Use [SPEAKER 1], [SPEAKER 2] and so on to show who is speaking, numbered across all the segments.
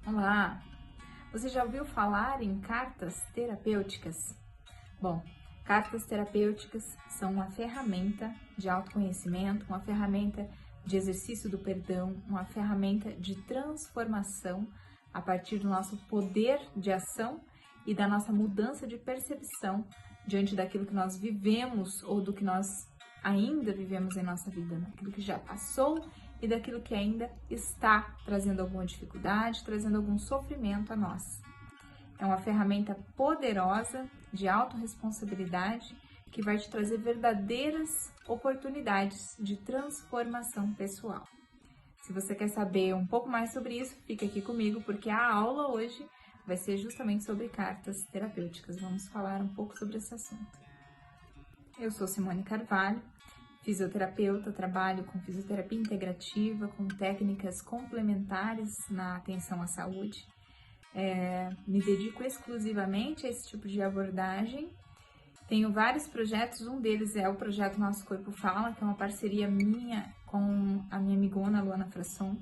[SPEAKER 1] Olá! Você já ouviu falar em cartas terapêuticas? Bom, cartas terapêuticas são uma ferramenta de autoconhecimento, uma ferramenta de exercício do perdão, uma ferramenta de transformação a partir do nosso poder de ação e da nossa mudança de percepção diante daquilo que nós vivemos ou do que nós ainda vivemos em nossa vida, daquilo que já passou e daquilo que ainda está trazendo alguma dificuldade, trazendo algum sofrimento a nós. É uma ferramenta poderosa de autorresponsabilidade que vai te trazer verdadeiras oportunidades de transformação pessoal. Se você quer saber um pouco mais sobre isso, fica aqui comigo, porque a aula hoje vai ser justamente sobre cartas terapêuticas. Vamos falar um pouco sobre esse assunto. Eu sou Simone Carvalho, fisioterapeuta, trabalho com fisioterapia integrativa, com técnicas complementares na atenção à saúde. Me dedico exclusivamente a esse tipo de abordagem. Tenho vários projetos, um deles é o projeto Nosso Corpo Fala, que é uma parceria minha com a minha amigona Luana Frasson.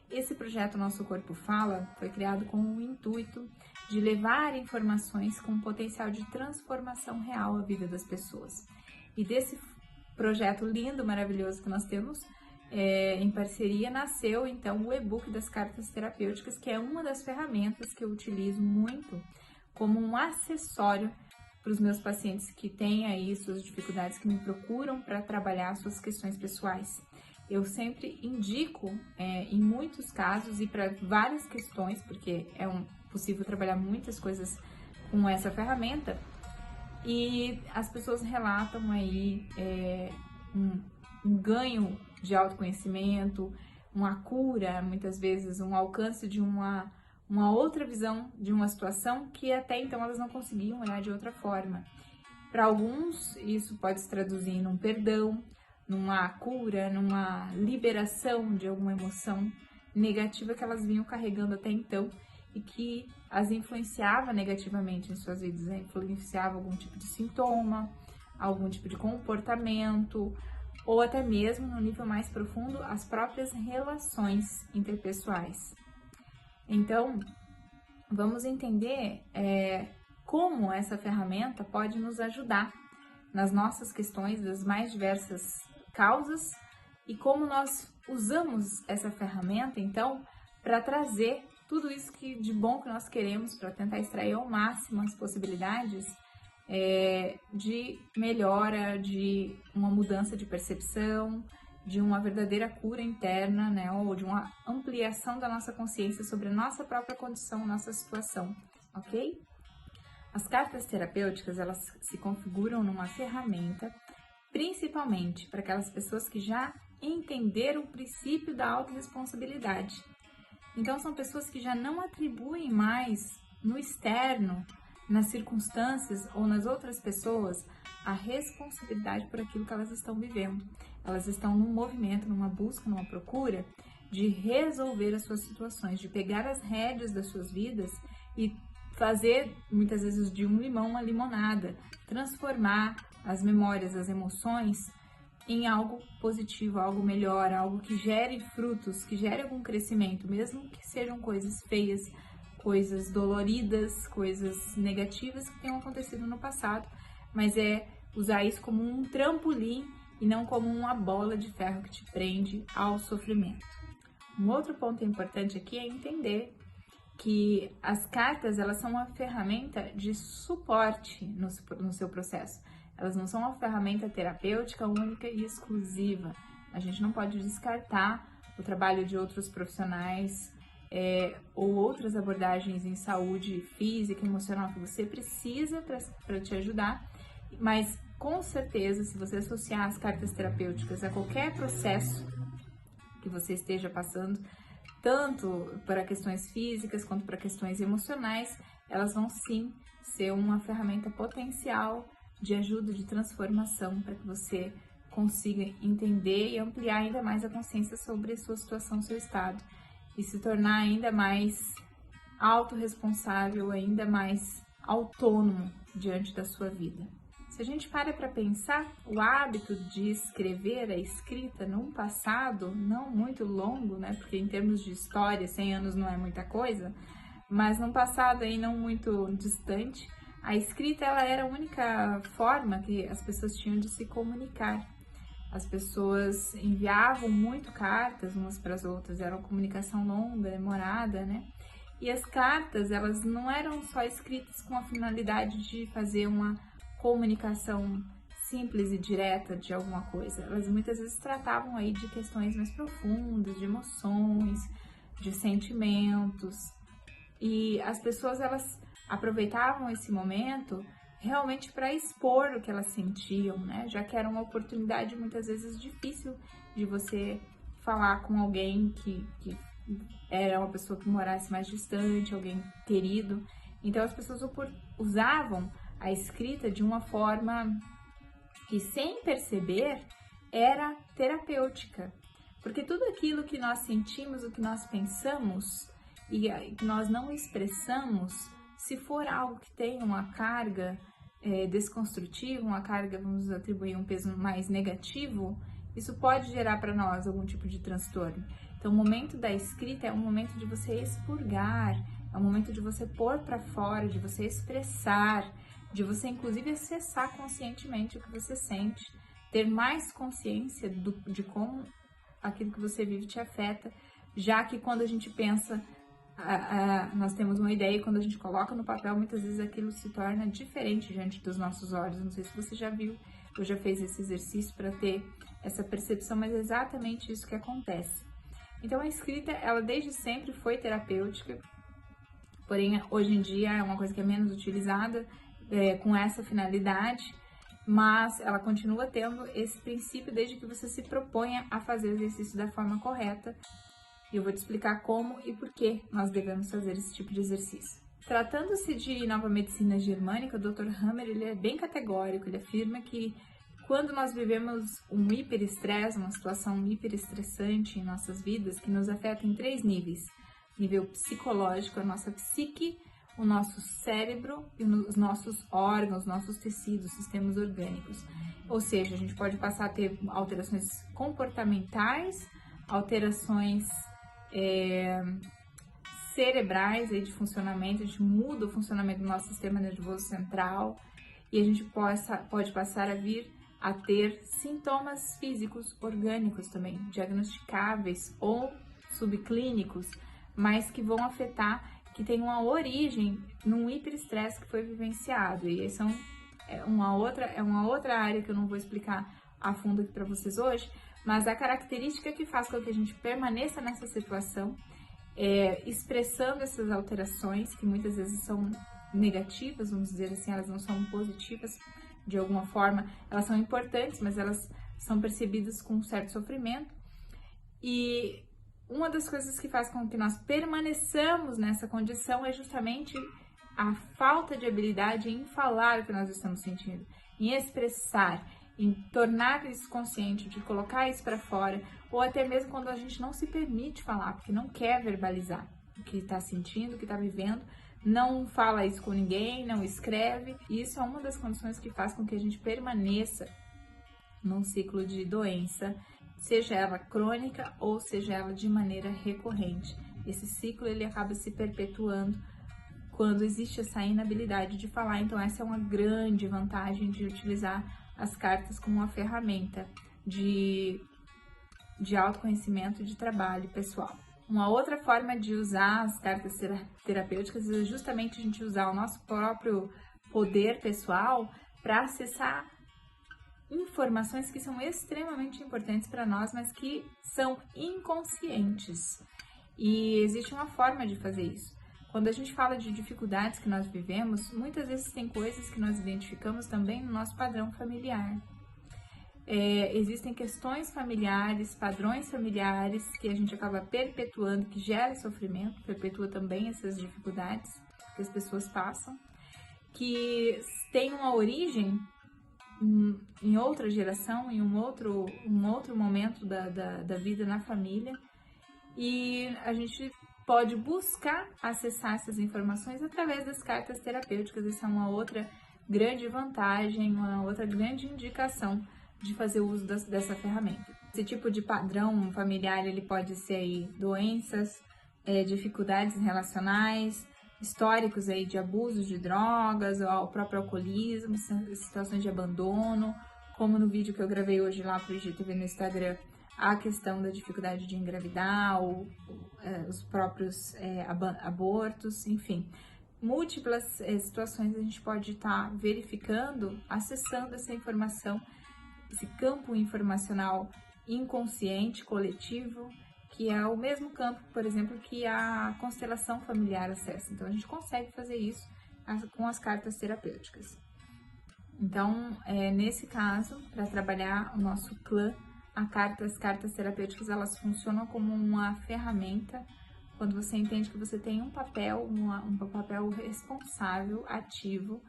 [SPEAKER 1] Esse projeto Nosso Corpo Fala foi criado com o intuito de levar informações com potencial de transformação real à vida das pessoas. E desse projeto lindo, maravilhoso que nós temos, em parceria, nasceu então o e-book das cartas terapêuticas, que é uma das ferramentas que eu utilizo muito como um acessório para os meus pacientes que têm aí suas dificuldades, que me procuram para trabalhar suas questões pessoais. Eu sempre indico, em muitos casos e para várias questões, porque possível trabalhar muitas coisas com essa ferramenta, e as pessoas relatam aí um ganho de autoconhecimento, uma cura, muitas vezes um alcance de uma outra visão de uma situação que até então elas não conseguiam olhar de outra forma. Para alguns, isso pode se traduzir num perdão, numa cura, numa liberação de alguma emoção negativa que elas vinham carregando até então e que as influenciava negativamente em suas vidas, né? Influenciava algum tipo de sintoma, algum tipo de comportamento, ou até mesmo, no nível mais profundo, as próprias relações interpessoais. Então, vamos entender como essa ferramenta pode nos ajudar nas nossas questões das mais diversas causas e como nós usamos essa ferramenta, então, para trazer tudo isso de bom que nós queremos, para tentar extrair ao máximo as possibilidades de melhora, de uma mudança de percepção, de uma verdadeira cura interna, né, ou de uma ampliação da nossa consciência sobre a nossa própria condição, nossa situação, ok? As cartas terapêuticas, elas se configuram numa ferramenta, principalmente para aquelas pessoas que já entenderam o princípio da autorresponsabilidade. Então, são pessoas que já não atribuem mais no externo, nas circunstâncias ou nas outras pessoas, a responsabilidade por aquilo que elas estão vivendo. Elas estão num movimento, numa busca, numa procura de resolver as suas situações, de pegar as rédeas das suas vidas e fazer, muitas vezes, de um limão uma limonada, transformar as memórias, as emoções em algo positivo, algo melhor, algo que gere frutos, que gere algum crescimento, mesmo que sejam coisas feias, coisas doloridas, coisas negativas que tenham acontecido no passado, mas usar isso como um trampolim e não como uma bola de ferro que te prende ao sofrimento. Um outro ponto importante aqui é entender que as cartas, elas são uma ferramenta de suporte no seu processo. Elas não são uma ferramenta terapêutica única e exclusiva. A gente não pode descartar o trabalho de outros profissionais ou outras abordagens em saúde física, emocional que você precisa para te ajudar, mas com certeza, se você associar as cartas terapêuticas a qualquer processo que você esteja passando, tanto para questões físicas quanto para questões emocionais, elas vão sim ser uma ferramenta potencial de ajuda, de transformação, para que você consiga entender e ampliar ainda mais a consciência sobre a sua situação, seu estado, e se tornar ainda mais autorresponsável, ainda mais autônomo diante da sua vida. Se a gente para pensar, o hábito de escrever, a escrita, num passado não muito longo, né? Porque em termos de história, 100 anos não é muita coisa, mas num passado aí não muito distante, a escrita ela era a única forma que as pessoas tinham de se comunicar. As pessoas enviavam muito cartas umas para as outras, era uma comunicação longa, demorada, né? E as cartas, elas não eram só escritas com a finalidade de fazer uma comunicação simples e direta de alguma coisa. Elas muitas vezes tratavam aí de questões mais profundas, de emoções, de sentimentos. E as pessoas, elas aproveitavam esse momento realmente para expor o que elas sentiam, né? Já que era uma oportunidade muitas vezes difícil de você falar com alguém que era uma pessoa que morasse mais distante, alguém querido. Então as pessoas usavam a escrita de uma forma que, sem perceber, era terapêutica. Porque tudo aquilo que nós sentimos, o que nós pensamos e que nós não expressamos, se for algo que tem uma carga desconstrutiva, uma carga, vamos atribuir um peso mais negativo, isso pode gerar para nós algum tipo de transtorno. Então, o momento da escrita é um momento de você expurgar, é um momento de você pôr para fora, de você expressar, de você, inclusive, acessar conscientemente o que você sente, ter mais consciência de como aquilo que você vive te afeta, já que quando a gente pensa, nós temos uma ideia e quando a gente coloca no papel, muitas vezes aquilo se torna diferente diante dos nossos olhos. Não sei se você já viu ou já fez esse exercício para ter essa percepção, mas é exatamente isso que acontece. Então, a escrita, ela desde sempre foi terapêutica, porém, hoje em dia é uma coisa que é menos utilizada com essa finalidade, mas ela continua tendo esse princípio desde que você se proponha a fazer o exercício da forma correta. E eu vou te explicar como e por que nós devemos fazer esse tipo de exercício. Tratando-se de nova medicina germânica, o Dr. Hammer ele é bem categórico, ele afirma que quando nós vivemos um hiperestresse, uma situação hiperestressante em nossas vidas, que nos afeta em 3 níveis. Nível psicológico, a nossa psique, o nosso cérebro e os nossos órgãos, nossos tecidos, sistemas orgânicos. Ou seja, a gente pode passar a ter alterações comportamentais, alterações cerebrais aí de funcionamento, a gente muda o funcionamento do nosso sistema nervoso central e a gente pode passar a vir a ter sintomas físicos orgânicos também, diagnosticáveis ou subclínicos, mas que vão afetar, que tem uma origem num hiperestresse que foi vivenciado. E essa é uma outra área que eu não vou explicar a fundo aqui para vocês hoje, mas a característica que faz com que a gente permaneça nessa situação, expressando essas alterações, que muitas vezes são negativas, vamos dizer assim, elas não são positivas de alguma forma, elas são importantes, mas elas são percebidas com um certo sofrimento. E uma das coisas que faz com que nós permaneçamos nessa condição é justamente a falta de habilidade em falar o que nós estamos sentindo, em expressar, em tornar isso consciente, de colocar isso para fora, ou até mesmo quando a gente não se permite falar, porque não quer verbalizar o que está sentindo, o que está vivendo, não fala isso com ninguém, não escreve, e isso é uma das condições que faz com que a gente permaneça num ciclo de doença, seja ela crônica ou seja ela de maneira recorrente. Esse ciclo ele acaba se perpetuando quando existe essa inabilidade de falar, então essa é uma grande vantagem de utilizar as cartas como uma ferramenta de autoconhecimento e de trabalho pessoal. Uma outra forma de usar as cartas terapêuticas é justamente a gente usar o nosso próprio poder pessoal para acessar informações que são extremamente importantes para nós, mas que são inconscientes. E existe uma forma de fazer isso. Quando a gente fala de dificuldades que nós vivemos, muitas vezes tem coisas que nós identificamos também no nosso padrão familiar. Existem questões familiares, padrões familiares que a gente acaba perpetuando, que gera sofrimento, perpetua também essas dificuldades que as pessoas passam, que tem uma origem em outra geração, em um outro momento da vida na família, e a gente pode buscar acessar essas informações através das cartas terapêuticas. Essa é uma outra grande vantagem, uma outra grande indicação de fazer uso dessa ferramenta. Esse tipo de padrão familiar, ele pode ser aí doenças, dificuldades relacionais, históricos aí de abuso de drogas, ou o próprio alcoolismo, situações de abandono, como no vídeo que eu gravei hoje lá pro IGTV no Instagram, a questão da dificuldade de engravidar, ou os próprios abortos, enfim. Múltiplas situações a gente pode estar verificando, acessando essa informação, esse campo informacional inconsciente, coletivo, que é o mesmo campo, por exemplo, que a constelação familiar acessa. Então, a gente consegue fazer isso com as cartas terapêuticas. Então, nesse caso, para trabalhar o nosso clã, as cartas terapêuticas, elas funcionam como uma ferramenta quando você entende que você tem um papel responsável, ativo,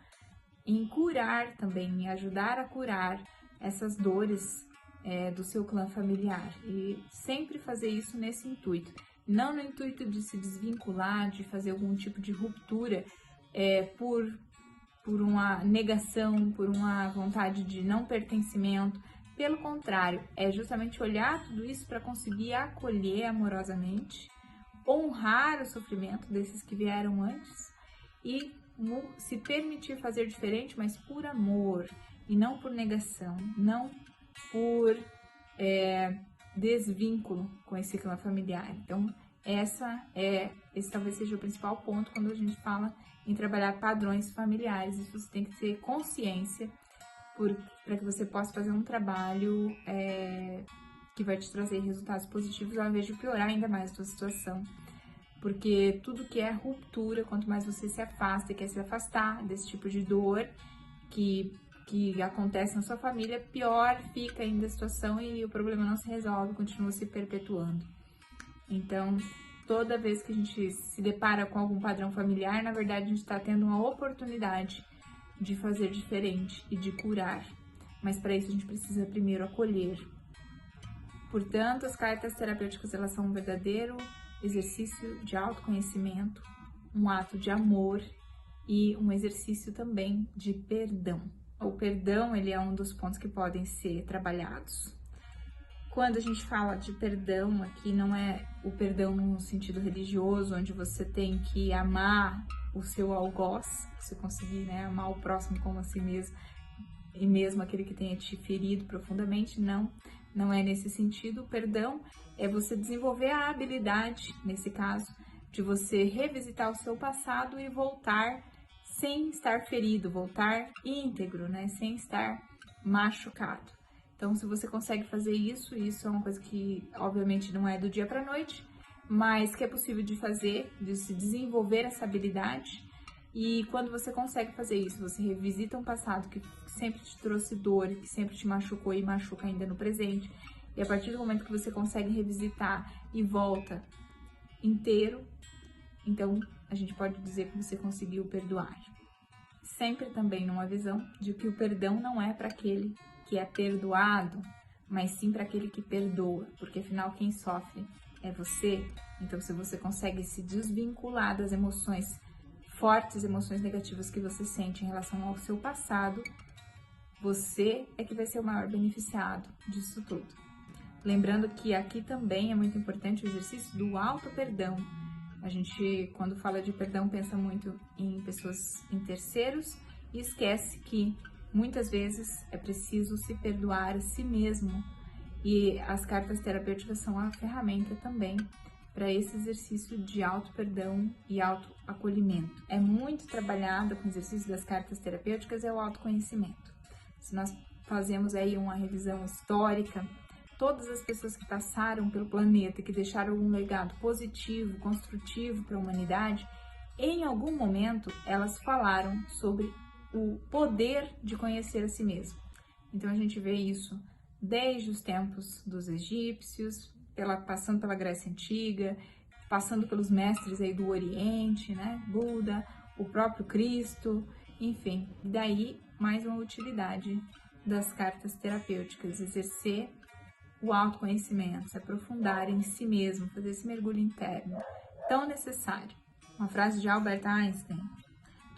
[SPEAKER 1] em curar também, em ajudar a curar essas dores do seu clã familiar. E sempre fazer isso nesse intuito. Não no intuito de se desvincular, de fazer algum tipo de ruptura por uma negação, por uma vontade de não pertencimento. Pelo contrário, é justamente olhar tudo isso para conseguir acolher amorosamente, honrar o sofrimento desses que vieram antes e se permitir fazer diferente, mas por amor e não por negação, não por desvínculo com esse clã familiar. Então, esse talvez seja o principal ponto quando a gente fala em trabalhar padrões familiares. Isso você tem que ter consciência para que você possa fazer um trabalho que vai te trazer resultados positivos ao invés de piorar ainda mais a sua situação. Porque tudo que é ruptura, quanto mais você se afasta e quer se afastar desse tipo de dor que acontece na sua família, pior fica ainda a situação e o problema não se resolve, continua se perpetuando. Então, toda vez que a gente se depara com algum padrão familiar, na verdade a gente está tendo uma oportunidade de fazer diferente e de curar. Mas para isso a gente precisa primeiro acolher. Portanto, as cartas terapêuticas, elas são um verdadeiro exercício de autoconhecimento, um ato de amor e um exercício também de perdão. O perdão, ele é um dos pontos que podem ser trabalhados. Quando a gente fala de perdão, aqui não é o perdão no sentido religioso, onde você tem que amar o seu algoz, você conseguir, né, amar o próximo como a si mesmo, e mesmo aquele que tenha te ferido profundamente, não é nesse sentido. O perdão é você desenvolver a habilidade, nesse caso, de você revisitar o seu passado e voltar sem estar ferido, voltar íntegro, né, sem estar machucado. Então, se você consegue fazer isso é uma coisa que, obviamente, não é do dia para a noite, mas que é possível de fazer, de se desenvolver essa habilidade. E quando você consegue fazer isso, você revisita um passado que sempre te trouxe dor, que sempre te machucou e machuca ainda no presente. E a partir do momento que você consegue revisitar e volta inteiro, então a gente pode dizer que você conseguiu perdoar. Sempre também numa visão de que o perdão não é para aquele que é perdoado, mas sim para aquele que perdoa, porque afinal quem sofre é você. Então, se você consegue se desvincular das emoções fortes, emoções negativas que você sente em relação ao seu passado, você é que vai ser o maior beneficiado disso tudo. Lembrando que aqui também é muito importante o exercício do auto-perdão. A gente, quando fala de perdão, pensa muito em pessoas, em terceiros, e esquece que muitas vezes é preciso se perdoar a si mesmo. E as cartas terapêuticas são a ferramenta também para esse exercício de auto-perdão e auto-acolhimento. É muito trabalhado com o exercício das cartas terapêuticas, é o autoconhecimento. Se nós fazemos aí uma revisão histórica, todas as pessoas que passaram pelo planeta, que deixaram um legado positivo, construtivo para a humanidade, em algum momento elas falaram sobre o poder de conhecer a si mesmo. Então a gente vê isso desde os tempos dos egípcios, passando pela Grécia Antiga, passando pelos mestres aí do Oriente, né? Buda, o próprio Cristo, enfim. Daí mais uma utilidade das cartas terapêuticas, exercer o autoconhecimento, se aprofundar em si mesmo, fazer esse mergulho interno tão necessário. Uma frase de Albert Einstein: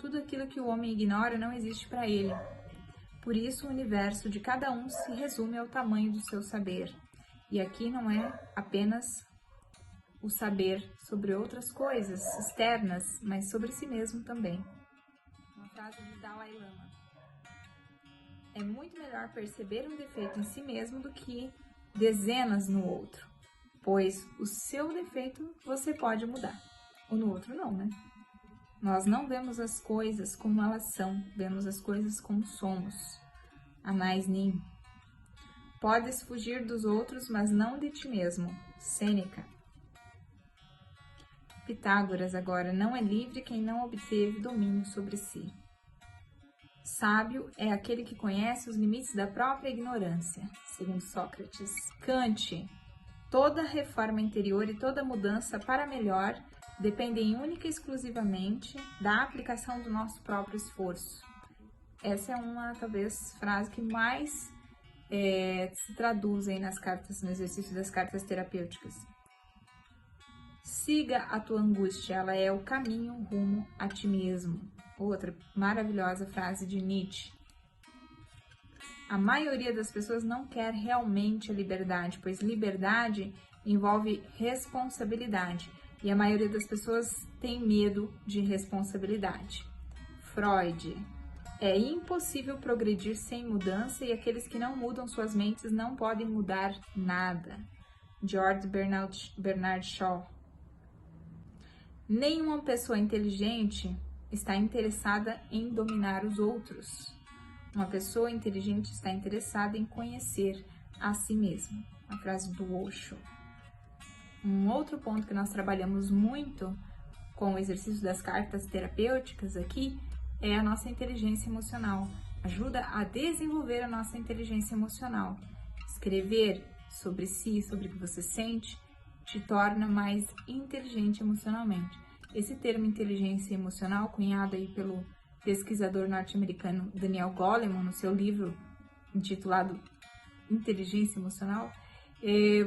[SPEAKER 1] Tudo aquilo que o homem ignora não existe para ele. Por isso, o universo de cada um se resume ao tamanho do seu saber. E aqui não é apenas o saber sobre outras coisas externas, mas sobre si mesmo também. Uma frase de Dalai Lama. É muito melhor perceber um defeito em si mesmo do que dezenas no outro, pois o seu defeito você pode mudar, ou no outro não, né? Nós não vemos as coisas como elas são, vemos as coisas como somos. Anais Nin. Podes fugir dos outros, mas não de ti mesmo. Sêneca. Pitágoras agora, não é livre quem não obteve domínio sobre si. Sábio é aquele que conhece os limites da própria ignorância, segundo Sócrates. Kant. Toda reforma interior e toda mudança para melhor dependem única e exclusivamente da aplicação do nosso próprio esforço. Essa é uma, talvez, frase que mais se traduz aí nas cartas, no exercício das cartas terapêuticas. Siga a tua angústia, ela é o caminho rumo a ti mesmo. Outra maravilhosa frase de Nietzsche. A maioria das pessoas não quer realmente a liberdade, pois liberdade envolve responsabilidade. E a maioria das pessoas tem medo de responsabilidade. Freud. É impossível progredir sem mudança e aqueles que não mudam suas mentes não podem mudar nada. George Bernard Shaw. Nenhuma pessoa inteligente está interessada em dominar os outros. Uma pessoa inteligente está interessada em conhecer a si mesma. A frase do Osho. Um outro ponto que nós trabalhamos muito com o exercício das cartas terapêuticas aqui é a nossa inteligência emocional. Ajuda a desenvolver a nossa inteligência emocional. Escrever sobre si, sobre o que você sente, te torna mais inteligente emocionalmente. Esse termo inteligência emocional, cunhado aí pelo pesquisador norte-americano Daniel Goleman, no seu livro intitulado Inteligência Emocional,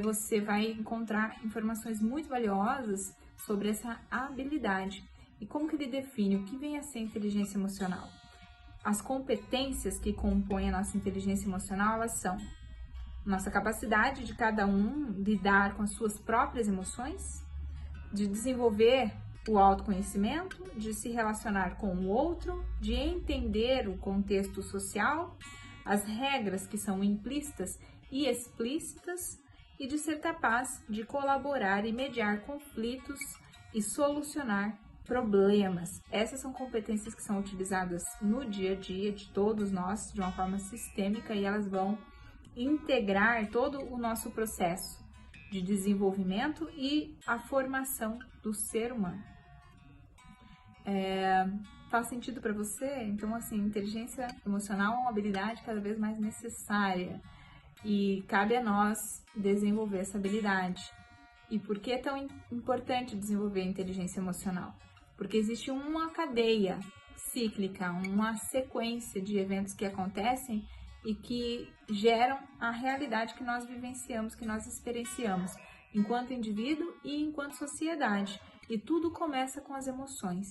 [SPEAKER 1] você vai encontrar informações muito valiosas sobre essa habilidade. E como que ele define o que vem a ser inteligência emocional? As competências que compõem a nossa inteligência emocional, elas são nossa capacidade de cada um lidar com as suas próprias emoções, de desenvolver o autoconhecimento, de se relacionar com o outro, de entender o contexto social, as regras que são implícitas e explícitas, e de ser capaz de colaborar e mediar conflitos e solucionar problemas. Essas são competências que são utilizadas no dia a dia de todos nós de uma forma sistêmica e elas vão integrar todo o nosso processo de desenvolvimento e a formação do ser humano. Faz sentido para você? Então, assim, inteligência emocional é uma habilidade cada vez mais necessária e cabe a nós desenvolver essa habilidade. E por que é tão importante desenvolver a inteligência emocional? Porque existe uma cadeia cíclica, uma sequência de eventos que acontecem e que geram a realidade que nós vivenciamos, que nós experienciamos, enquanto indivíduo e enquanto sociedade. E tudo começa com as emoções.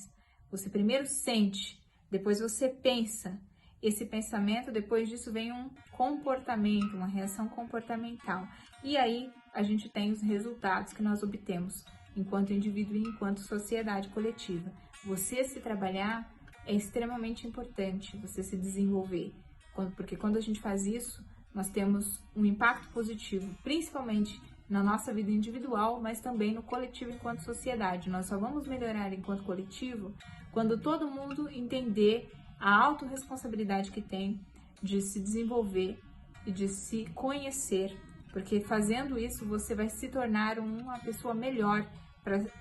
[SPEAKER 1] Você primeiro sente, depois você pensa. Esse pensamento, depois disso vem um comportamento, uma reação comportamental. E aí a gente tem os resultados que nós obtemos enquanto indivíduo e enquanto sociedade coletiva. Você se trabalhar é extremamente importante, você se desenvolver. Porque quando a gente faz isso, nós temos um impacto positivo, principalmente na nossa vida individual, mas também no coletivo enquanto sociedade. Nós só vamos melhorar enquanto coletivo quando todo mundo entender a autorresponsabilidade que tem de se desenvolver e de se conhecer, porque fazendo isso você vai se tornar uma pessoa melhor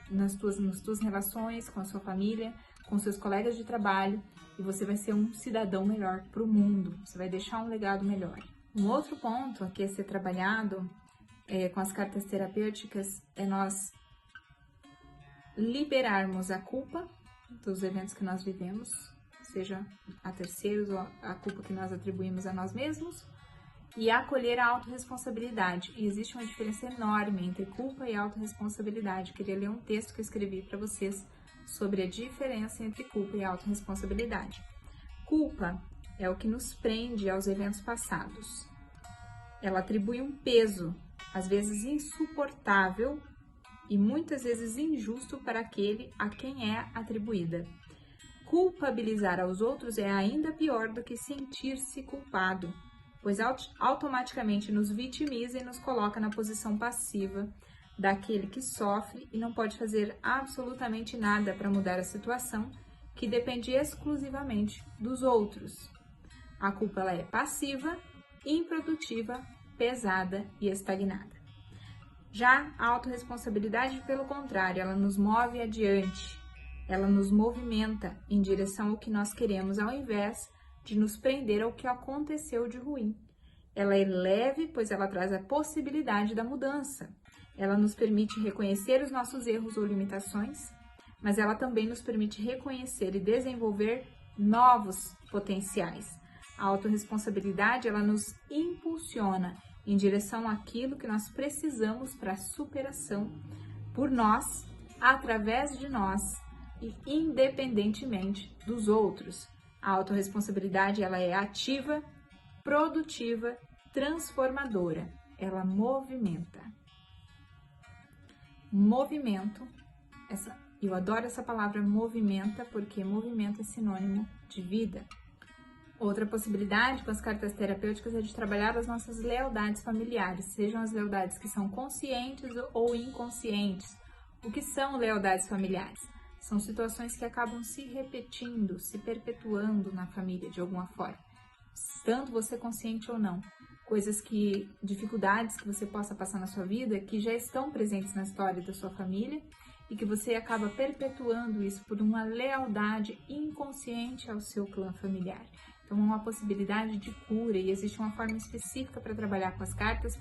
[SPEAKER 1] nas tuas relações com a sua família, com seus colegas de trabalho, e você vai ser um cidadão melhor para o mundo, você vai deixar um legado melhor. Um outro ponto aqui a ser trabalhado com as cartas terapêuticas é nós liberarmos a culpa dos eventos que nós vivemos, seja a terceiros ou a culpa que nós atribuímos a nós mesmos, e acolher a autorresponsabilidade. E existe uma diferença enorme entre culpa e autorresponsabilidade. Eu queria ler um texto que eu escrevi para vocês sobre a diferença entre culpa e autorresponsabilidade. Culpa é o que nos prende aos eventos passados. Ela atribui um peso, às vezes insuportável e muitas vezes injusto para aquele a quem é atribuída. Culpabilizar aos outros é ainda pior do que sentir-se culpado, pois automaticamente nos vitimiza e nos coloca na posição passiva daquele que sofre e não pode fazer absolutamente nada para mudar a situação, que depende exclusivamente dos outros. A culpa ela é passiva, improdutiva, pesada e estagnada. Já a autorresponsabilidade, pelo contrário, ela nos move adiante, ela nos movimenta em direção ao que nós queremos, ao invés de nos prender ao que aconteceu de ruim. Ela é leve, pois ela traz a possibilidade da mudança. Ela nos permite reconhecer os nossos erros ou limitações, mas ela também nos permite reconhecer e desenvolver novos potenciais. A autorresponsabilidade, ela nos impulsiona em direção àquilo que nós precisamos para a superação por nós, através de nós e independentemente dos outros. A autorresponsabilidade, ela é ativa, produtiva, transformadora. Ela movimenta. Movimento, eu adoro essa palavra movimenta, porque movimento é sinônimo de vida. Outra possibilidade com as cartas terapêuticas é de trabalhar as nossas lealdades familiares, sejam as lealdades que são conscientes ou inconscientes. O que são lealdades familiares? São situações que acabam se repetindo, se perpetuando na família de alguma forma, tanto você consciente ou não. Dificuldades que você possa passar na sua vida que já estão presentes na história da sua família e que você acaba perpetuando isso por uma lealdade inconsciente ao seu clã familiar. Então, é uma possibilidade de cura e existe uma forma específica para trabalhar com as cartas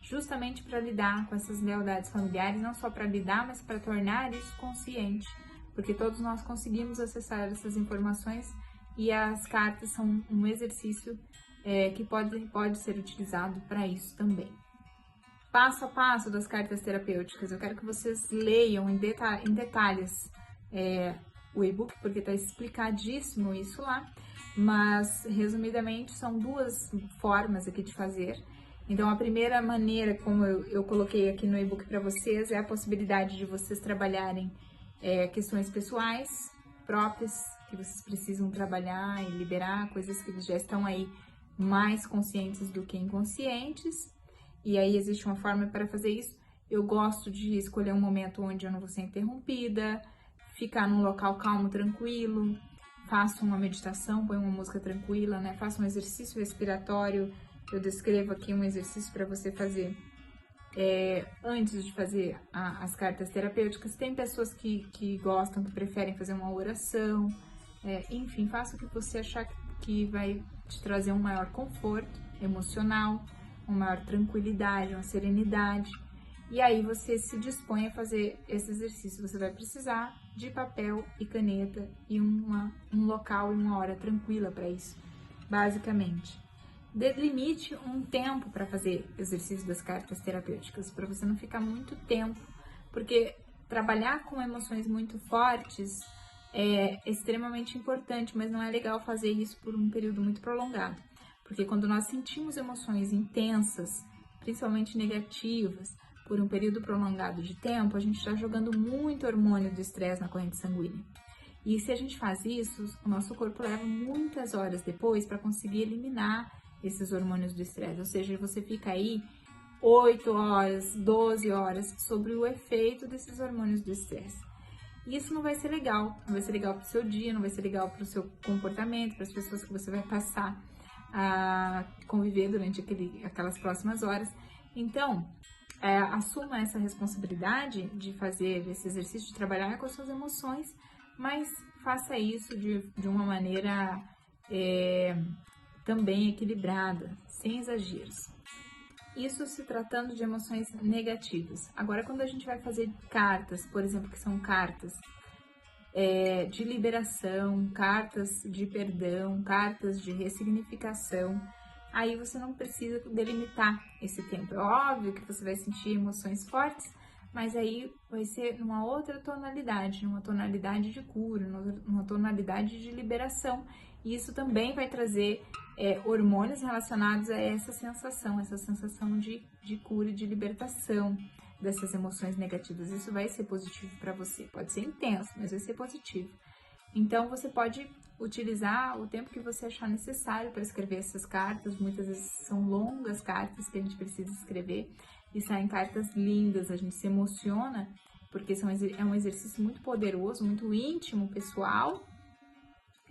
[SPEAKER 1] justamente para lidar com essas lealdades familiares, não só para lidar, mas para tornar isso consciente, porque todos nós conseguimos acessar essas informações e as cartas são um exercício que pode ser utilizado para isso também. Passo a passo das cartas terapêuticas, eu quero que vocês leiam em detalhes o e-book, porque está explicadíssimo isso lá, mas resumidamente são duas formas aqui de fazer. Então, a primeira maneira, como eu coloquei aqui no e-book para vocês, é a possibilidade de vocês trabalharem questões pessoais próprias, que vocês precisam trabalhar e liberar, coisas que já estão aí mais conscientes do que inconscientes. E aí existe uma forma para fazer isso. Eu gosto de escolher um momento onde eu não vou ser interrompida, ficar num local calmo, tranquilo, faço uma meditação, ponho uma música tranquila, né? Faço um exercício respiratório. Eu descrevo aqui um exercício para você fazer antes de fazer as cartas terapêuticas. Tem pessoas que gostam, que preferem fazer uma oração. Enfim, faça o que você achar que vai te trazer um maior conforto emocional, uma maior tranquilidade, uma serenidade. E aí você se dispõe a fazer esse exercício. Você vai precisar de papel e caneta e um local e uma hora tranquila para isso, basicamente. Delimite um tempo para fazer exercício das cartas terapêuticas, para você não ficar muito tempo, porque trabalhar com emoções muito fortes é extremamente importante, mas não é legal fazer isso por um período muito prolongado, porque quando nós sentimos emoções intensas, principalmente negativas, por um período prolongado de tempo, a gente está jogando muito hormônio do estresse na corrente sanguínea. E se a gente faz isso, o nosso corpo leva muitas horas depois para conseguir eliminar esses hormônios do estresse, ou seja, você fica aí 8 horas, 12 horas sobre o efeito desses hormônios do estresse. E isso não vai ser legal, não vai ser legal para o seu dia, não vai ser legal para o seu comportamento, para as pessoas que você vai passar a conviver durante aquelas próximas horas. Então, assuma essa responsabilidade de fazer esse exercício, de trabalhar com as suas emoções, mas faça isso de uma maneira também equilibrada, sem exageros. Isso se tratando de emoções negativas. Agora, quando a gente vai fazer cartas, por exemplo, que são cartas de liberação, cartas de perdão, cartas de ressignificação, aí você não precisa delimitar esse tempo. É óbvio que você vai sentir emoções fortes, mas aí vai ser numa outra tonalidade, numa tonalidade de cura, numa tonalidade de liberação. E isso também vai trazer hormônios relacionados a essa sensação de cura e de libertação dessas emoções negativas. Isso vai ser positivo para você. Pode ser intenso, mas vai ser positivo. Então, você pode utilizar o tempo que você achar necessário para escrever essas cartas. Muitas vezes são longas cartas que a gente precisa escrever e saem cartas lindas. A gente se emociona porque é um exercício muito poderoso, muito íntimo, pessoal.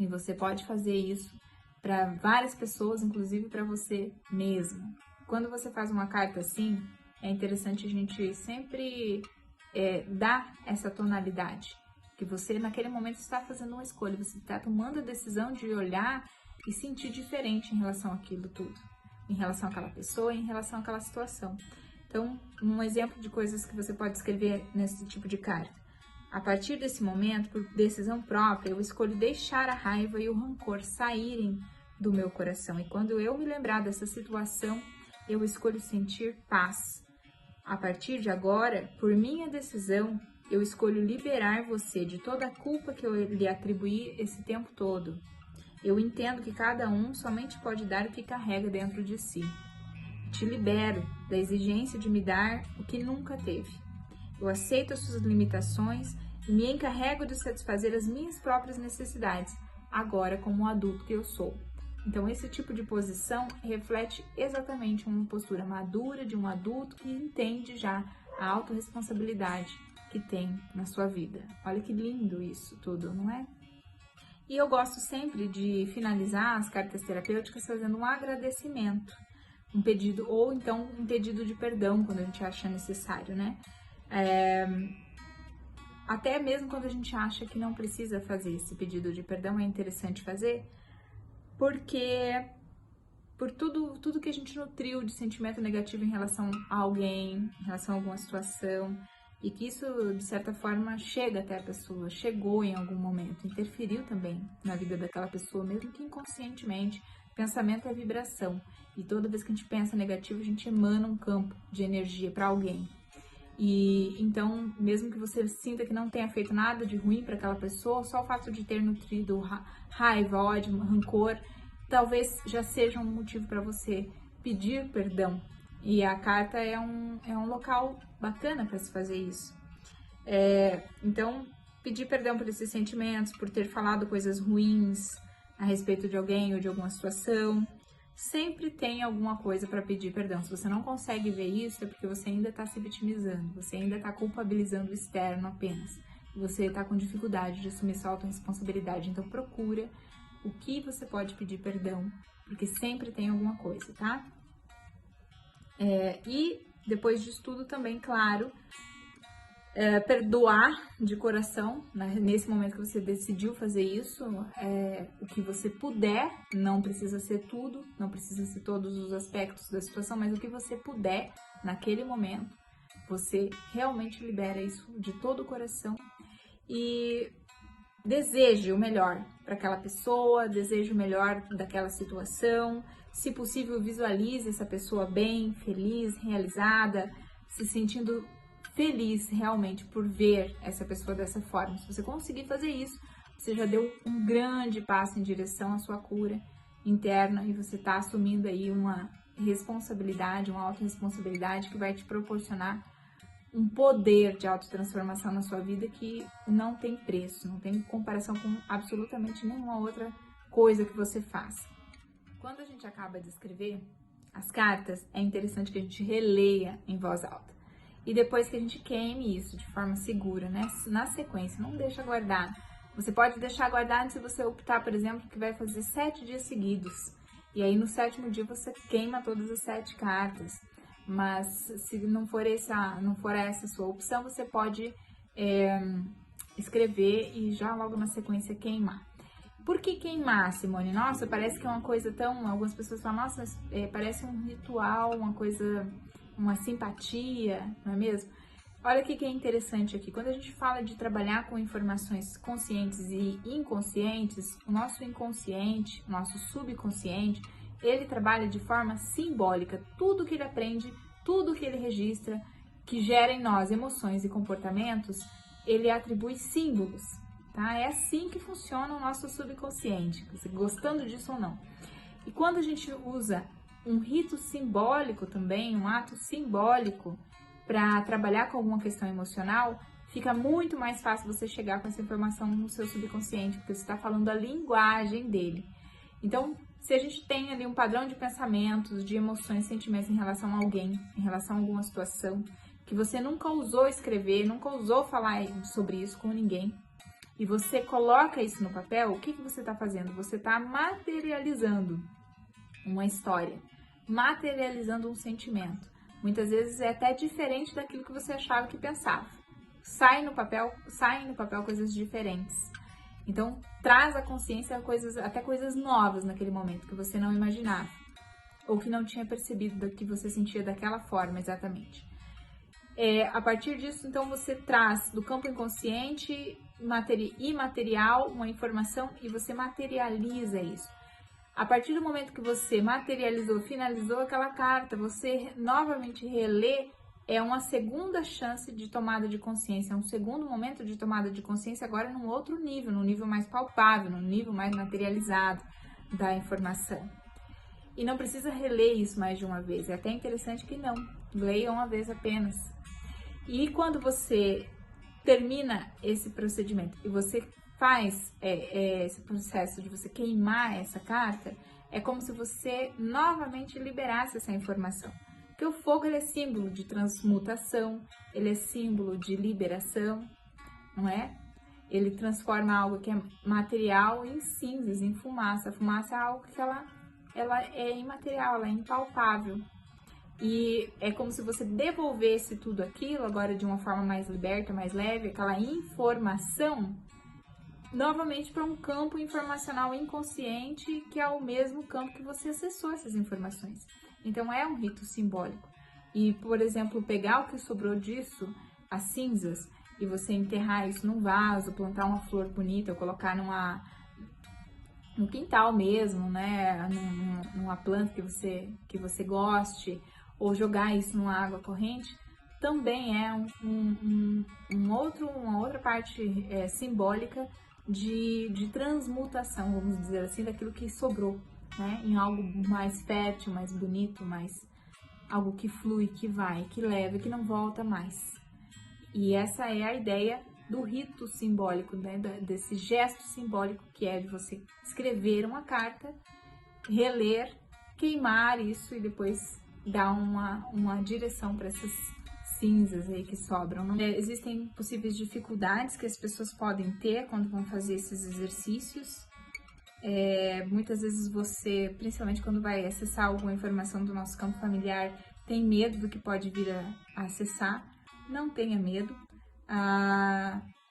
[SPEAKER 1] E você pode fazer isso para várias pessoas, inclusive para você mesmo. Quando você faz uma carta assim, é interessante a gente sempre dar essa tonalidade. Que você, naquele momento, está fazendo uma escolha, você está tomando a decisão de olhar e sentir diferente em relação àquilo tudo, em relação àquela pessoa, em relação àquela situação. Então, um exemplo de coisas que você pode escrever nesse tipo de carta. A partir desse momento, por decisão própria, eu escolho deixar a raiva e o rancor saírem do meu coração. E quando eu me lembrar dessa situação, eu escolho sentir paz. A partir de agora, por minha decisão, eu escolho liberar você de toda a culpa que eu lhe atribuí esse tempo todo. Eu entendo que cada um somente pode dar o que carrega dentro de si. Te libero da exigência de me dar o que nunca teve. Eu aceito as suas limitações e me encarrego de satisfazer as minhas próprias necessidades, agora como um adulto que eu sou. Então, esse tipo de posição reflete exatamente uma postura madura de um adulto que entende já a autorresponsabilidade que tem na sua vida. Olha que lindo isso tudo, não é? E eu gosto sempre de finalizar as cartas terapêuticas fazendo um agradecimento, um pedido, ou então um pedido de perdão quando a gente acha necessário, né? Até mesmo quando a gente acha que não precisa fazer esse pedido de perdão, é interessante fazer, porque por tudo que a gente nutriu de sentimento negativo em relação a alguém, em relação a alguma situação, e que isso, de certa forma, chega até a pessoa, chegou em algum momento, interferiu também na vida daquela pessoa, mesmo que inconscientemente. Pensamento é vibração, e toda vez que a gente pensa negativo, a gente emana um campo de energia para alguém. E então, mesmo que você sinta que não tenha feito nada de ruim para aquela pessoa, só o fato de ter nutrido raiva, ódio, rancor, talvez já seja um motivo para você pedir perdão. E a carta é um local bacana para se fazer isso. Então, pedir perdão por esses sentimentos, por ter falado coisas ruins a respeito de alguém ou de alguma situação. Sempre tem alguma coisa para pedir perdão. Se você não consegue ver isso, é porque você ainda está se vitimizando, você ainda está culpabilizando o externo apenas. E você está com dificuldade de assumir sua autorresponsabilidade. Então, procura o que você pode pedir perdão, porque sempre tem alguma coisa, tá? E depois disso tudo também, claro, perdoar de coração, né? Nesse momento que você decidiu fazer isso, o que você puder, não precisa ser tudo, não precisa ser todos os aspectos da situação, mas o que você puder naquele momento, você realmente libera isso de todo o coração e deseje o melhor para aquela pessoa, deseje o melhor daquela situação. Se possível, visualize essa pessoa bem, feliz, realizada, se sentindo feliz realmente por ver essa pessoa dessa forma. Se você conseguir fazer isso, você já deu um grande passo em direção à sua cura interna e você está assumindo aí uma responsabilidade, uma autorresponsabilidade que vai te proporcionar um poder de autotransformação na sua vida que não tem preço, não tem comparação com absolutamente nenhuma outra coisa que você faça. Quando a gente acaba de escrever as cartas, é interessante que a gente releia em voz alta. E depois que a gente queime isso de forma segura, né? Na sequência, não deixa guardado. Você pode deixar guardado se você optar, por exemplo, que vai fazer 7 dias seguidos. E aí no 7º dia você queima todas as 7 cartas. Mas se não for essa a sua opção, você pode escrever e já logo na sequência queimar. Por que queimar, Simone? Nossa, parece que é uma coisa tão... Algumas pessoas falam, nossa, mas parece um ritual, uma coisa, uma simpatia, não é mesmo? Olha o que é interessante aqui. Quando a gente fala de trabalhar com informações conscientes e inconscientes, o nosso inconsciente, o nosso subconsciente, ele trabalha de forma simbólica. Tudo que ele aprende, tudo que ele registra, que gera em nós emoções e comportamentos, ele atribui símbolos, tá? É assim que funciona o nosso subconsciente, você gostando disso ou não. E quando a gente usa um rito simbólico também, um ato simbólico para trabalhar com alguma questão emocional, fica muito mais fácil você chegar com essa informação no seu subconsciente, porque você está falando a linguagem dele. Então, se a gente tem ali um padrão de pensamentos, de emoções, sentimentos em relação a alguém, em relação a alguma situação, que você nunca ousou escrever, nunca ousou falar sobre isso com ninguém, e você coloca isso no papel, o que você está fazendo? Você está materializando uma história, materializando um sentimento. Muitas vezes é até diferente daquilo que você achava que pensava. Saem no papel coisas diferentes. Então, traz à consciência até coisas novas naquele momento que você não imaginava, ou que não tinha percebido que você sentia daquela forma exatamente. A partir disso, então, você traz do campo inconsciente, imaterial, uma informação e você materializa isso. A partir do momento que você materializou, finalizou aquela carta, você novamente relê, é uma segunda chance de tomada de consciência, é um segundo momento de tomada de consciência agora num outro nível, num nível mais palpável, num nível mais materializado da informação. E não precisa reler isso mais de uma vez, é até interessante que não, leia uma vez apenas. E quando você termina esse procedimento e você faz esse processo de você queimar essa carta, é como se você novamente liberasse essa informação. Porque o fogo ele é símbolo de transmutação, ele é símbolo de liberação, não é? Ele transforma algo que é material em cinzas, em fumaça. A fumaça é algo que ela é imaterial, ela é impalpável. E é como se você devolvesse tudo aquilo agora de uma forma mais liberta, mais leve, aquela informação, novamente para um campo informacional inconsciente, que é o mesmo campo que você acessou essas informações. Então é um rito simbólico. E, por exemplo, pegar o que sobrou disso, as cinzas, e você enterrar isso num vaso, plantar uma flor bonita, ou colocar no quintal mesmo, né? Numa planta que você goste, ou jogar isso numa água corrente, também é uma outra parte simbólica de transmutação, vamos dizer assim, daquilo que sobrou, né? Em algo mais fértil, mais bonito, algo que flui, que vai, que leva, que não volta mais. E essa é a ideia do rito simbólico, né? Desse gesto simbólico que é de você escrever uma carta, reler, queimar isso e depois dar uma direção para essas cinzas aí que sobram. Existem possíveis dificuldades que as pessoas podem ter quando vão fazer esses exercícios. Muitas vezes você, principalmente quando vai acessar alguma informação do nosso campo familiar, tem medo do que pode vir a acessar. Não tenha medo.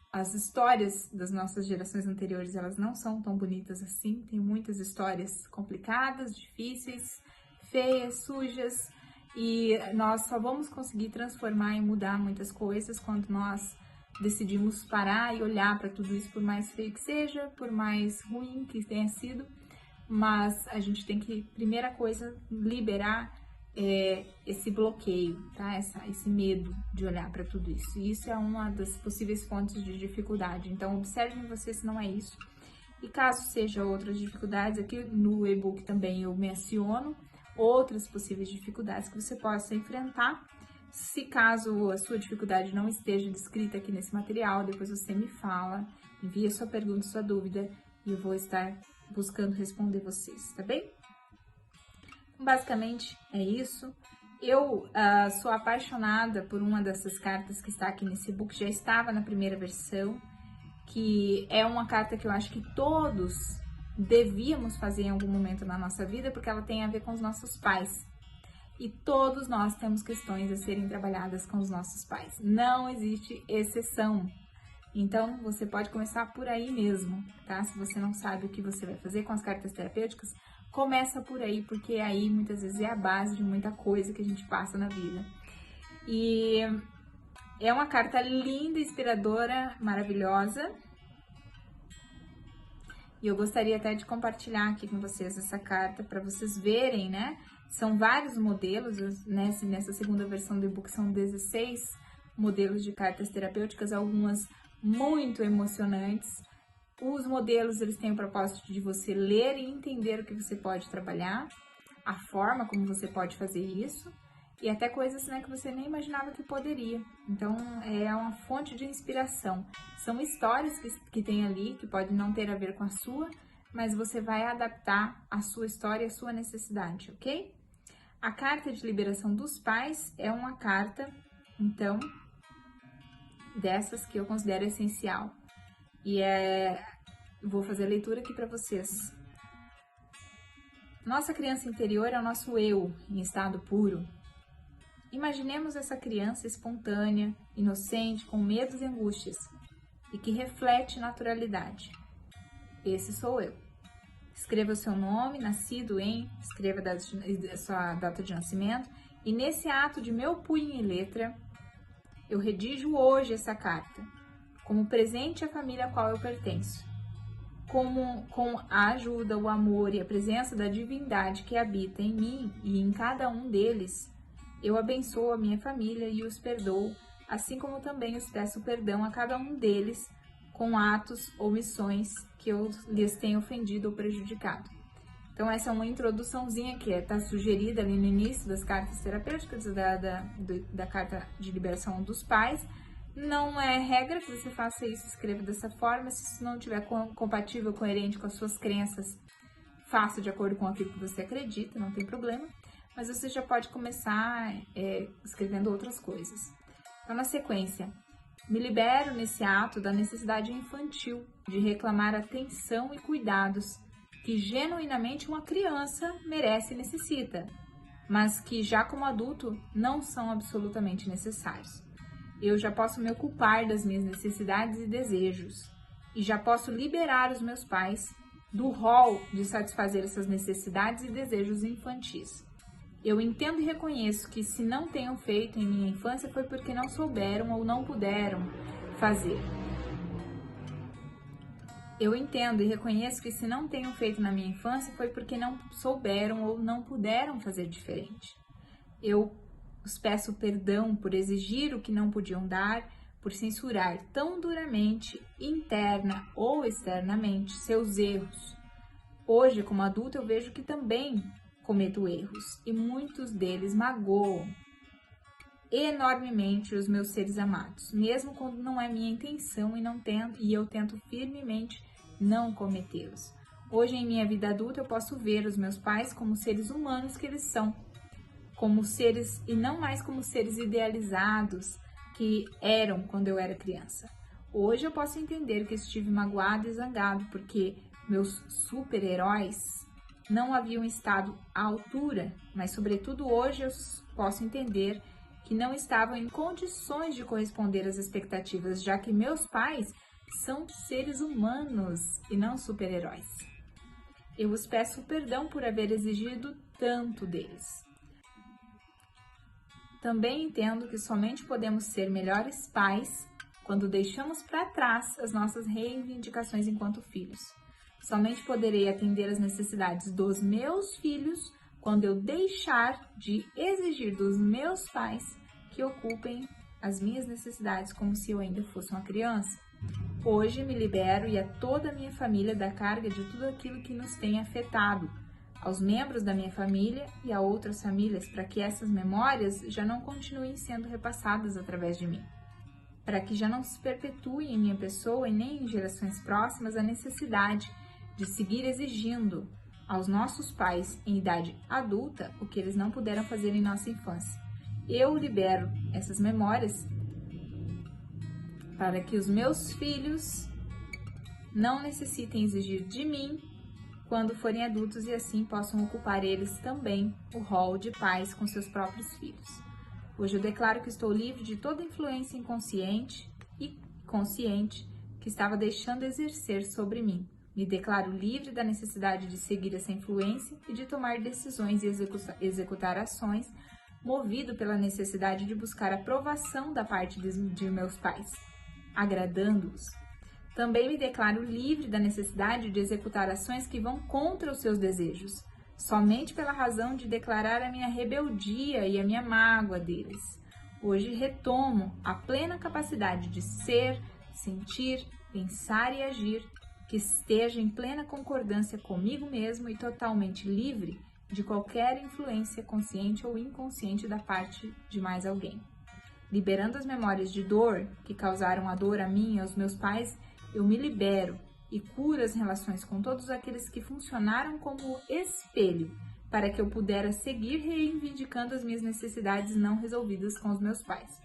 [SPEAKER 1] As histórias das nossas gerações anteriores, elas não são tão bonitas assim. Tem muitas histórias complicadas, difíceis, feias, sujas, e nós só vamos conseguir transformar e mudar muitas coisas quando nós decidimos parar e olhar para tudo isso, por mais feio que seja, por mais ruim que tenha sido, mas a gente tem que, primeira coisa, liberar esse bloqueio, tá? Esse medo de olhar para tudo isso. E isso é uma das possíveis fontes de dificuldade. Então, observe em você se não é isso. E caso seja outras dificuldades, aqui no e-book também eu menciono outras possíveis dificuldades que você possa enfrentar. Se caso a sua dificuldade não esteja descrita aqui nesse material, depois você me fala, envia sua pergunta, sua dúvida, e eu vou estar buscando responder vocês, tá bem? Basicamente é isso. Eu sou apaixonada por uma dessas cartas que está aqui nesse e-book, já estava na primeira versão, que é uma carta que eu acho que todos devíamos fazer em algum momento na nossa vida, porque ela tem a ver com os nossos pais. E todos nós temos questões a serem trabalhadas com os nossos pais. Não existe exceção. Então, você pode começar por aí mesmo, tá? Se você não sabe o que você vai fazer com as cartas terapêuticas, começa por aí, porque aí muitas vezes é a base de muita coisa que a gente passa na vida. E é uma carta linda, inspiradora, maravilhosa. E eu gostaria até de compartilhar aqui com vocês essa carta para vocês verem, né? São vários modelos, né? Nessa segunda versão do e-book são 16 modelos de cartas terapêuticas, algumas muito emocionantes. Os modelos, eles têm o propósito de você ler e entender o que você pode trabalhar, a forma como você pode fazer isso, e até coisas, né, que você nem imaginava que poderia. Então, é uma fonte de inspiração. São histórias que tem ali, que podem não ter a ver com a sua, mas você vai adaptar a sua história e a sua necessidade, ok? A carta de liberação dos pais é uma carta, então, dessas que eu considero essencial. E vou fazer a leitura aqui para vocês. Nossa criança interior é o nosso eu em estado puro. Imaginemos essa criança espontânea, inocente, com medos e angústias, e que reflete naturalidade. Esse sou eu. Escreva o seu nome, nascido em, escreva a sua data de nascimento, e nesse ato de meu punho e letra, eu redijo hoje essa carta, como presente à família a qual eu pertenço. Com a ajuda, o amor e a presença da divindade que habita em mim e em cada um deles, eu abençoo a minha família e os perdoo, assim como também os peço perdão a cada um deles com atos ou missões que eu lhes tenha ofendido ou prejudicado. Então, essa é uma introduçãozinha que está sugerida ali no início das cartas terapêuticas, da carta de liberação dos pais. Não é regra que você faça isso, escreva dessa forma. Se isso não estiver compatível, coerente com as suas crenças, faça de acordo com aquilo que você acredita, não tem problema. Mas você já pode começar escrevendo outras coisas. Então, na sequência, me libero nesse ato da necessidade infantil de reclamar atenção e cuidados que genuinamente uma criança merece e necessita, mas que já como adulto não são absolutamente necessários. Eu já posso me ocupar das minhas necessidades e desejos, e já posso liberar os meus pais do rol de satisfazer essas necessidades e desejos infantis. Eu entendo e reconheço que se não tenham feito em minha infância foi porque não souberam ou não puderam fazer. Eu entendo e reconheço que se não tenham feito na minha infância foi porque não souberam ou não puderam fazer diferente. Eu os peço perdão por exigir o que não podiam dar, por censurar tão duramente, interna ou externamente, seus erros. Hoje, como adulta, eu vejo que também cometo erros e muitos deles magoam enormemente os meus seres amados, mesmo quando não é minha intenção e eu tento firmemente não cometê-los. Hoje, em minha vida adulta, eu posso ver os meus pais como seres humanos que eles são, como seres e não mais como seres idealizados que eram quando eu era criança. Hoje eu posso entender que estive magoado e zangado porque meus super-heróis não haviam estado à altura, mas sobretudo hoje eu posso entender que não estavam em condições de corresponder às expectativas, já que meus pais são seres humanos e não super-heróis. Eu os peço perdão por haver exigido tanto deles. Também entendo que somente podemos ser melhores pais quando deixamos para trás as nossas reivindicações enquanto filhos. Somente poderei atender às necessidades dos meus filhos quando eu deixar de exigir dos meus pais que ocupem as minhas necessidades como se eu ainda fosse uma criança. Hoje me libero e a toda a minha família da carga de tudo aquilo que nos tem afetado, aos membros da minha família e a outras famílias, para que essas memórias já não continuem sendo repassadas através de mim, para que já não se perpetue em minha pessoa e nem em gerações próximas a necessidade de seguir exigindo aos nossos pais em idade adulta o que eles não puderam fazer em nossa infância. Eu libero essas memórias para que os meus filhos não necessitem exigir de mim quando forem adultos e assim possam ocupar eles também o rol de pais com seus próprios filhos. Hoje eu declaro que estou livre de toda influência inconsciente e consciente que estava deixando exercer sobre mim. Me declaro livre da necessidade de seguir essa influência e de tomar decisões e executar ações, movido pela necessidade de buscar aprovação da parte de meus pais, agradando-os. Também me declaro livre da necessidade de executar ações que vão contra os seus desejos, somente pela razão de declarar a minha rebeldia e a minha mágoa deles. Hoje retomo a plena capacidade de ser, sentir, pensar e agir, que esteja em plena concordância comigo mesmo e totalmente livre de qualquer influência consciente ou inconsciente da parte de mais alguém. Liberando as memórias de dor que causaram a dor a mim e aos meus pais, eu me libero e curo as relações com todos aqueles que funcionaram como espelho para que eu pudesse seguir reivindicando as minhas necessidades não resolvidas com os meus pais.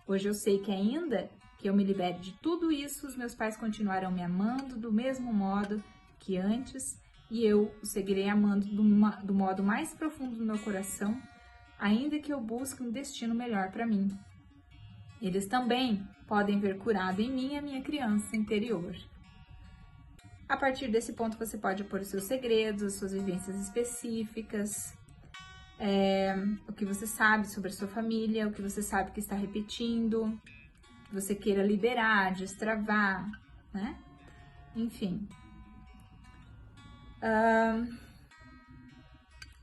[SPEAKER 1] Hoje eu sei que ainda que eu me libere de tudo isso, os meus pais continuarão me amando do mesmo modo que antes e eu os seguirei amando do modo mais profundo do meu coração, ainda que eu busque um destino melhor para mim. Eles também podem ver curado em mim a minha criança interior. A partir desse ponto, você pode pôr os seus segredos, as suas vivências específicas, o que você sabe sobre a sua família, o que você sabe que está repetindo, que você queira liberar, destravar, né? Enfim.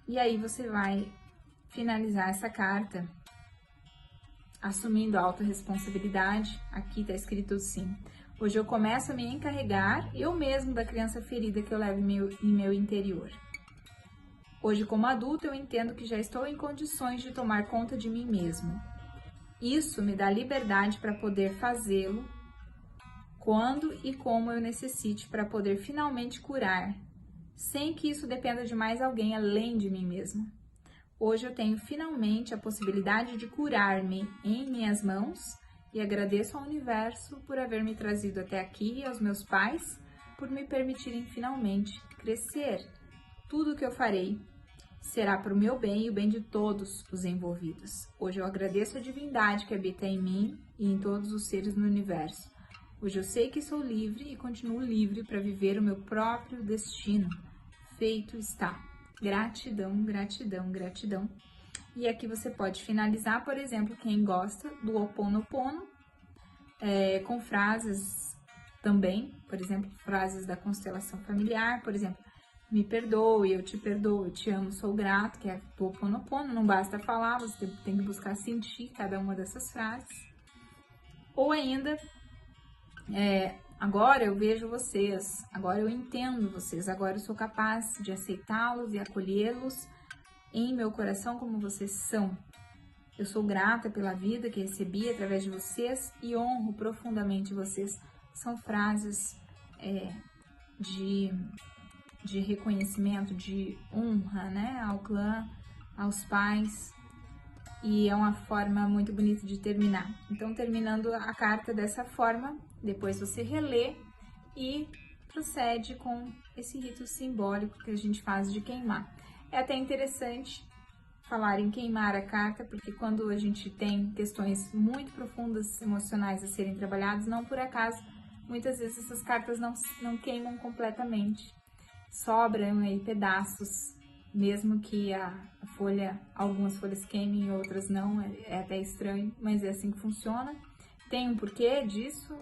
[SPEAKER 1] E aí você vai finalizar essa carta assumindo a autorresponsabilidade. Aqui está escrito assim: hoje eu começo a me encarregar eu mesmo da criança ferida que eu levo em meu interior. Hoje, como adulto, eu entendo que já estou em condições de tomar conta de mim mesmo. Isso me dá liberdade para poder fazê-lo quando e como eu necessite para poder finalmente curar, sem que isso dependa de mais alguém além de mim mesmo. Hoje eu tenho finalmente a possibilidade de curar-me em minhas mãos e agradeço ao universo por haver me trazido até aqui e aos meus pais por me permitirem finalmente crescer. Tudo o que eu farei será para o meu bem e o bem de todos os envolvidos. Hoje eu agradeço a divindade que habita em mim e em todos os seres no universo. Hoje eu sei que sou livre e continuo livre para viver o meu próprio destino. Feito está. Gratidão, gratidão, gratidão. E aqui você pode finalizar, por exemplo, quem gosta do Ho Oponopono, com frases também, por exemplo, frases da constelação familiar, por exemplo, me perdoe, eu te perdoo, eu te amo, sou grato, que é do Ho Oponopono, não basta falar, você tem que buscar sentir cada uma dessas frases. Ou ainda, agora eu vejo vocês, agora eu entendo vocês, agora eu sou capaz de aceitá-los e acolhê-los em meu coração como vocês são. Eu sou grata pela vida que recebi através de vocês e honro profundamente vocês. São frases de reconhecimento, de honra, né, ao clã, aos pais. E é uma forma muito bonita de terminar. Então, terminando a carta dessa forma, depois você relê e procede com esse rito simbólico que a gente faz de queimar. É até interessante falar em queimar a carta, porque quando a gente tem questões muito profundas emocionais a serem trabalhadas, não por acaso, muitas vezes essas cartas não queimam completamente. Sobram aí pedaços, mesmo que algumas folhas queimem, outras não, é até estranho, mas é assim que funciona. Tem um porquê disso,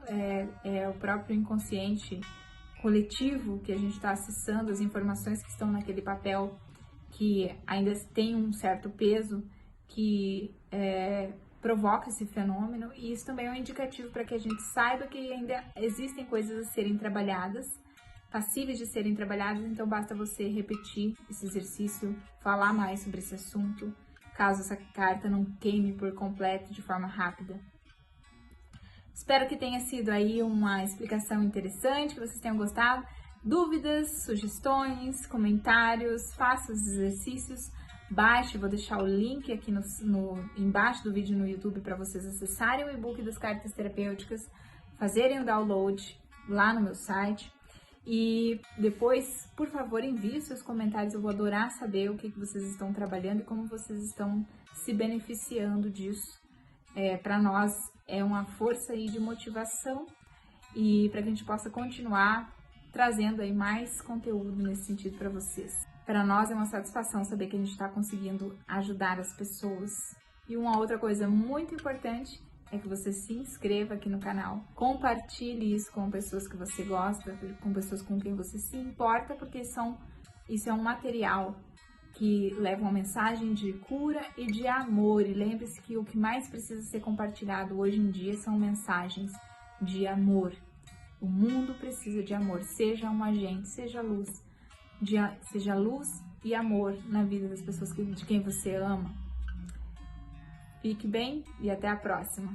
[SPEAKER 1] é o próprio inconsciente coletivo que a gente está acessando, as informações que estão naquele papel que ainda tem um certo peso, que provoca esse fenômeno, e isso também é um indicativo para que a gente saiba que ainda existem coisas a serem trabalhadas, passíveis de serem trabalhadas, então basta você repetir esse exercício, falar mais sobre esse assunto, caso essa carta não queime por completo de forma rápida. Espero que tenha sido aí uma explicação interessante, que vocês tenham gostado. Dúvidas, sugestões, comentários, faça os exercícios, baixe, vou deixar o link aqui embaixo do vídeo no YouTube para vocês acessarem o e-book das cartas terapêuticas, fazerem o download lá no meu site. E depois, por favor, envie seus comentários, eu vou adorar saber o que vocês estão trabalhando e como vocês estão se beneficiando disso. Para nós é uma força aí de motivação e para que a gente possa continuar trazendo aí mais conteúdo nesse sentido para vocês. Para nós é uma satisfação saber que a gente está conseguindo ajudar as pessoas. E uma outra coisa muito importante é que você se inscreva aqui no canal, compartilhe isso com pessoas que você gosta, com pessoas com quem você se importa, porque isso é um material que levam uma mensagem de cura e de amor. E lembre-se que o que mais precisa ser compartilhado hoje em dia são mensagens de amor. O mundo precisa de amor. Seja um agente, seja luz. Seja luz e amor na vida das pessoas de quem você ama. Fique bem e até a próxima.